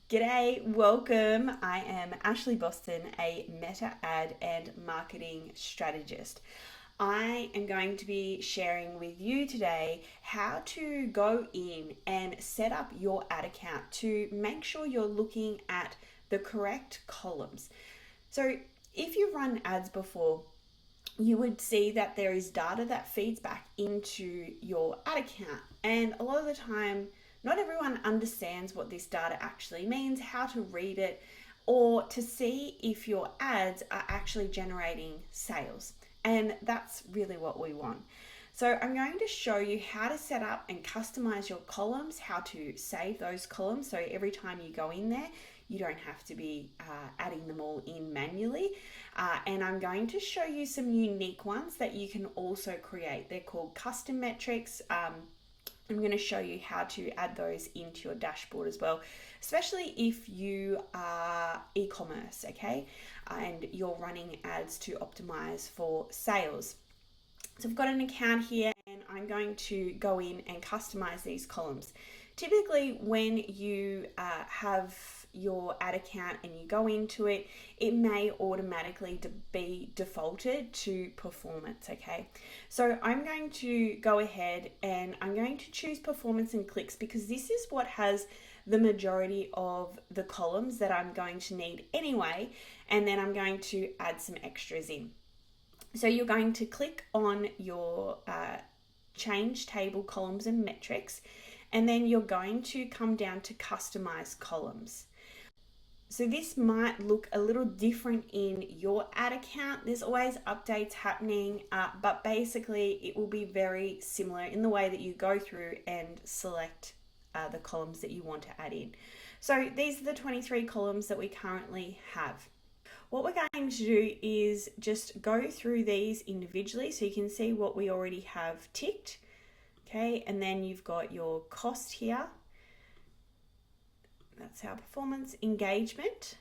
G'day, welcome. I am Ashley Boston, a meta ad and marketing strategist. I am going to be sharing with you today how to go in and set up your ad account to make sure you're looking at the correct columns. So, if you've run ads before, you would see that there is data that feeds back into your ad account. And a lot of the time, not everyone understands what this data actually means, how to read it, or to see if your ads are actually generating sales. And that's really what we want. So I'm going to show you how to set up and customize your columns, how to save those columns. So every time you go in there, you don't have to be adding them all in manually. And I'm going to show you some unique ones that you can also create. They're called custom metrics. I'm going to show you how to add those into your dashboard as well, especially if you are e-commerce, okay, and you're running ads to optimize for sales. So I've got an account here and I'm going to go in and customize these columns. Typically when you have your ad account and you go into it, it may automatically be defaulted to performance, okay? So I'm going to go ahead and I'm going to choose performance and clicks because this is what has the majority of the columns that I'm going to need anyway, and then I'm going to add some extras in. So you're going to click on your change table columns and metrics, and then you're going to come down to customize columns. So this might look a little different in your ad account. There's always updates happening, but basically it will be very similar in the way that you go through and select the columns that you want to add in. So these are the 23 columns that we currently have. What we're going to do is just go through these individually so you can see what we already have ticked. Okay, and then you've got your cost here. That's our performance engagement.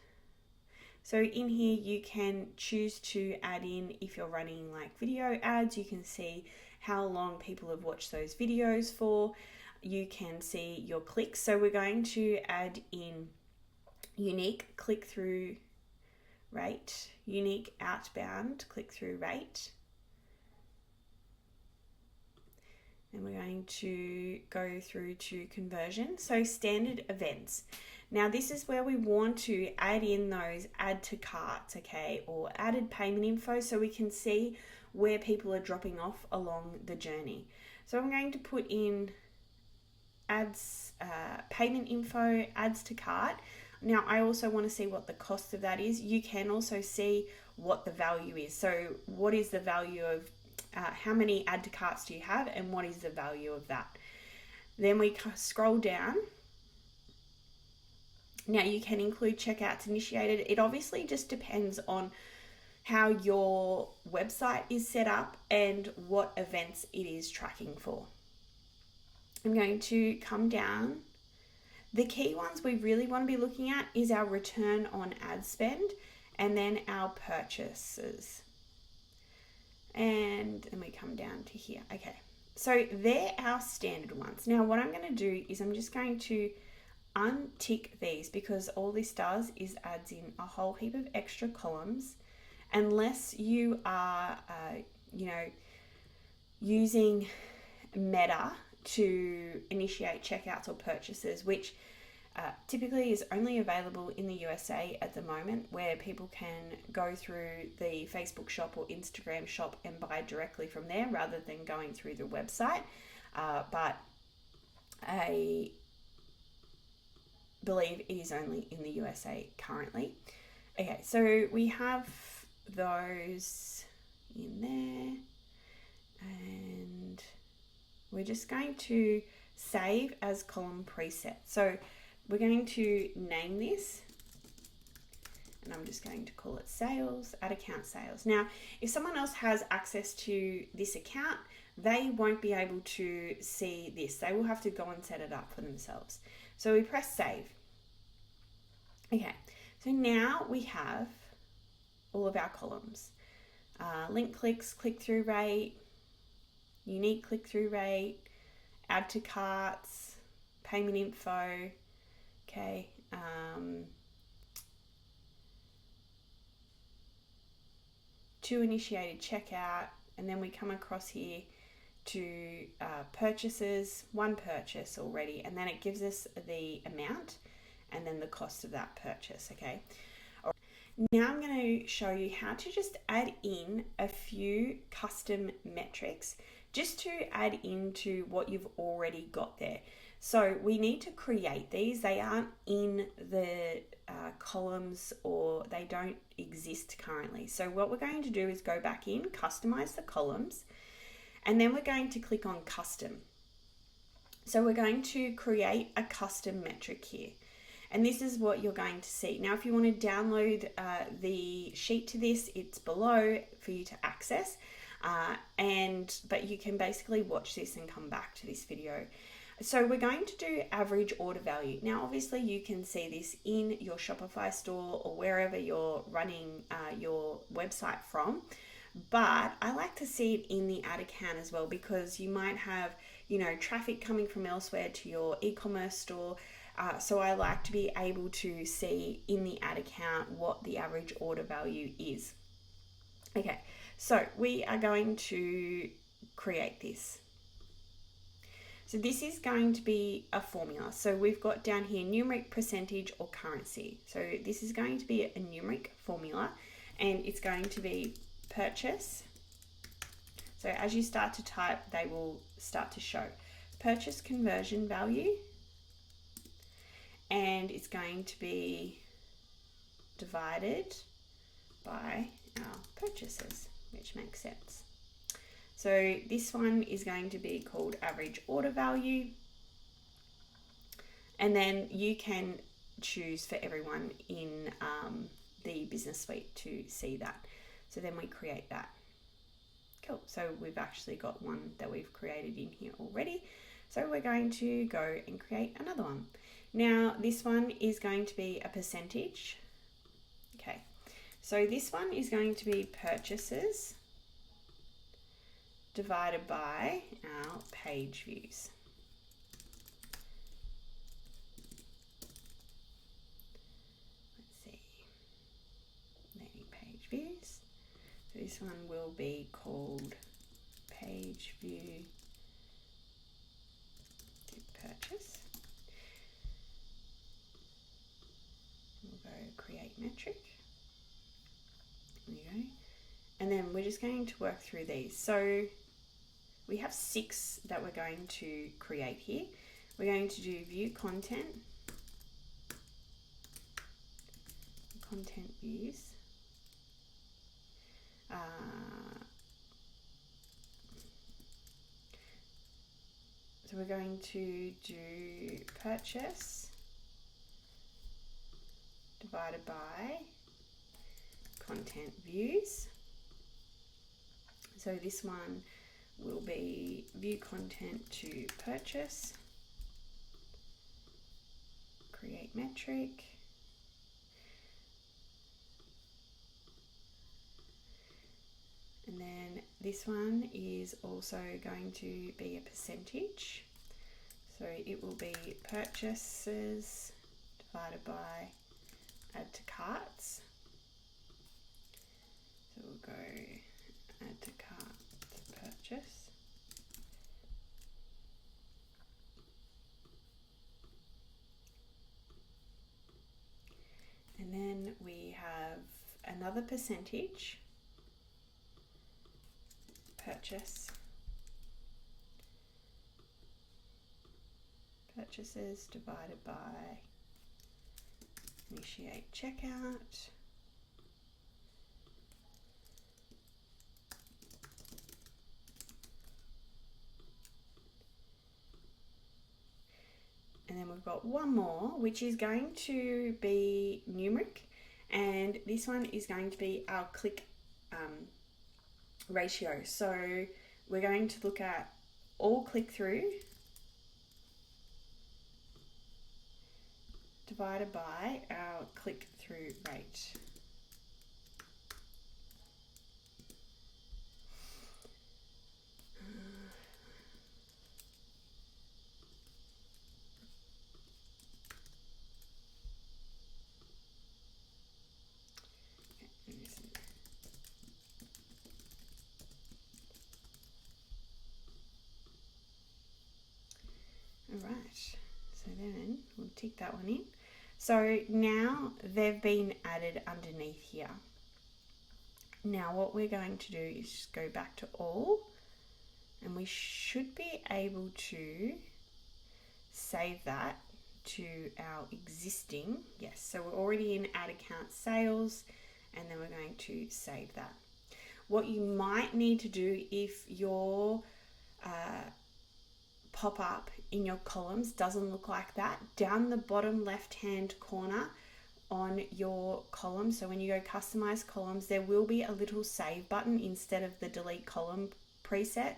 So in here you can choose to add in, if you're running like video ads, you can see how long people have watched those videos for. You can see your clicks. So we're going to add in unique click-through rate, unique outbound click-through rate. And we're going to go through to conversion. So standard events. Now this is where we want to add in those add to carts, okay, or added payment info so we can see where people are dropping off along the journey. So I'm going to put in ads, payment info, adds to cart. Now I also want to see what the cost of that is. You can also see what the value is. So what is the value of how many add to carts do you have and what is the value of that? Then we scroll down. Now you can include checkouts initiated. It obviously just depends on how your website is set up and what events it is tracking for. I'm going to come down. The key ones we really want to be looking at is our return on ad spend and then our purchases. And then we come down to here. Okay, so they're our standard ones. Now what I'm going to do is I'm just going to untick these because all this does is adds in a whole heap of extra columns unless you are using Meta to initiate checkouts or purchases, which typically is only available in the USA at the moment, where people can go through the Facebook shop or Instagram shop and buy directly from there rather than going through the website. But I believe it is only in the USA currently. Okay, so we have those in there and we're just going to save as column preset. So we're going to name this and I'm just going to call it sales, ad account sales. Now, if someone else has access to this account, they won't be able to see this. They will have to go and set it up for themselves. So we press save. Okay, so now we have all of our columns. Link clicks, click-through rate, unique click-through rate, add to carts, payment info, okay, to initiated checkout, and then we come across here to purchases, one purchase already, and then it gives us the amount and then the cost of that purchase. Okay, now I'm going to show you how to just add in a few custom metrics just to add into what you've already got there. So we need to create these. They aren't in the columns, or they don't exist currently. So what we're going to do is go back in, customize the columns, and then we're going to click on custom. So we're going to create a custom metric here. And this is what you're going to see. Now, if you want to download the sheet to this, it's below for you to access. But you can basically watch this and come back to this video. So we're going to do average order value. Now, obviously you can see this in your Shopify store or wherever you're running your website from. But I like to see it in the ad account as well, because you might have, traffic coming from elsewhere to your e-commerce store. So I like to be able to see in the ad account what the average order value is. Okay, so we are going to create this. So this is going to be a formula. So we've got down here numeric, percentage, or currency. So this is going to be a numeric formula, and it's going to be purchase. So as you start to type, they will start to show purchase conversion value, and it's going to be divided by our purchases, which makes sense. So this one is going to be called average order value, and then you can choose for everyone in the business suite to see that. So then we create that. Cool. So we've actually got one that we've created in here already. So we're going to go and create another one. Now this one is going to be a percentage. Okay. So this one is going to be purchases divided by our page views. Let's see. Landing page views. So this one will be called page view purchase. We'll go create metric. There we go. And then we're just going to work through these. So we have 6 that we're going to create here. We're going to do view content, content views. So we're going to do purchase divided by content views. So this one will be view content to purchase, create metric, and then this one is also going to be a percentage. So it will be purchases divided by add to carts. So we'll go add to cart to purchase. And then we have another percentage, purchase, purchases divided by initiate checkout. And then we've got one more, which is going to be numeric, and this one is going to be our click ratio. So we're going to look at all click through divided by our click through rate. tick that one in. So now they've been added underneath here. Now what we're going to do is just go back to all, and we should be able to save that to our existing. Yes, so we're already in add account sales, and then we're going to save that. What you might need to do if your pop-up in your columns doesn't look like that, down the bottom left hand corner on your column, so when you go customize columns, there will be a little save button instead of the delete column preset.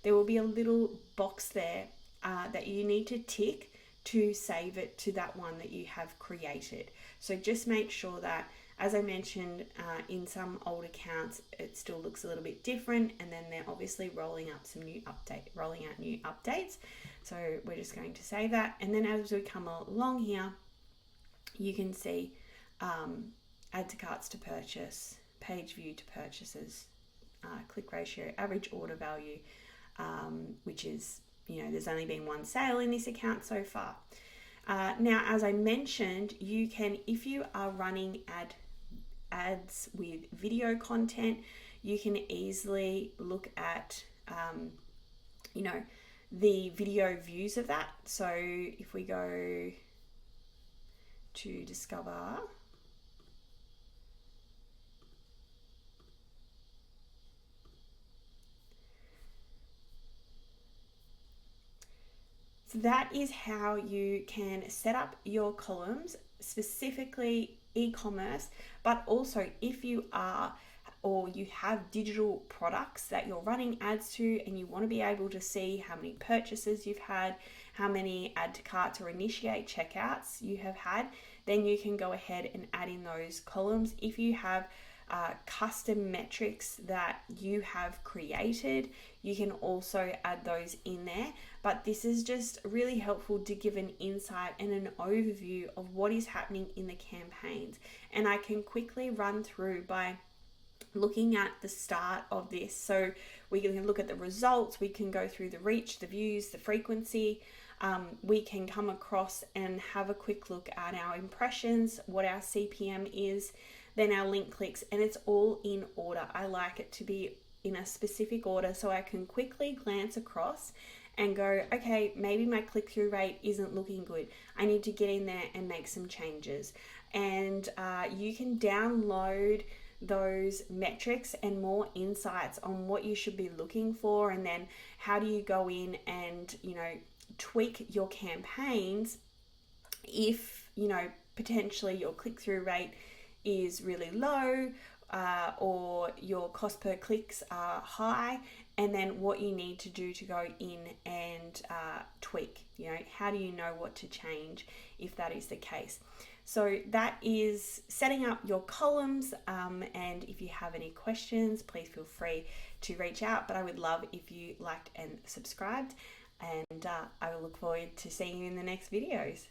There will be a little box there that you need to tick to save it to that one that you have created. So just make sure that, as I mentioned, in some old accounts it still looks a little bit different, and then they're obviously rolling out new updates. So we're just going to save that, and then as we come along here, you can see add to carts to purchase, page view to purchases, click ratio, average order value, which is, there's only been one sale in this account so far. Now, as I mentioned, you can, if you are running ads with video content, you can easily look at, the video views of that. So if we go to discover, so that is how you can set up your columns, specifically e-commerce, but also if you are or you have digital products that you're running ads to and you want to be able to see how many purchases you've had, how many add to carts or initiate checkouts you have had, then you can go ahead and add in those columns. If you have custom metrics that you have created, you can also add those in there. But this is just really helpful to give an insight and an overview of what is happening in the campaigns. And I can quickly run through by looking at the start of this. So we can look at the results, we can go through the reach, the views, the frequency. We can come across and have a quick look at our impressions, what our CPM is, then our link clicks, and it's all in order. I like it to be in a specific order so I can quickly glance across and go, okay, maybe my click-through rate isn't looking good. I need to get in there and make some changes. And you can download those metrics and more insights on what you should be looking for, and then how do you go in and tweak your campaigns if potentially your click-through rate is really low or your cost per clicks are high, and then what you need to do to go in and tweak. How do you know what to change if that is the case? So that is setting up your columns, and if you have any questions, please feel free to reach out, but I would love if you liked and subscribed, and I will look forward to seeing you in the next videos.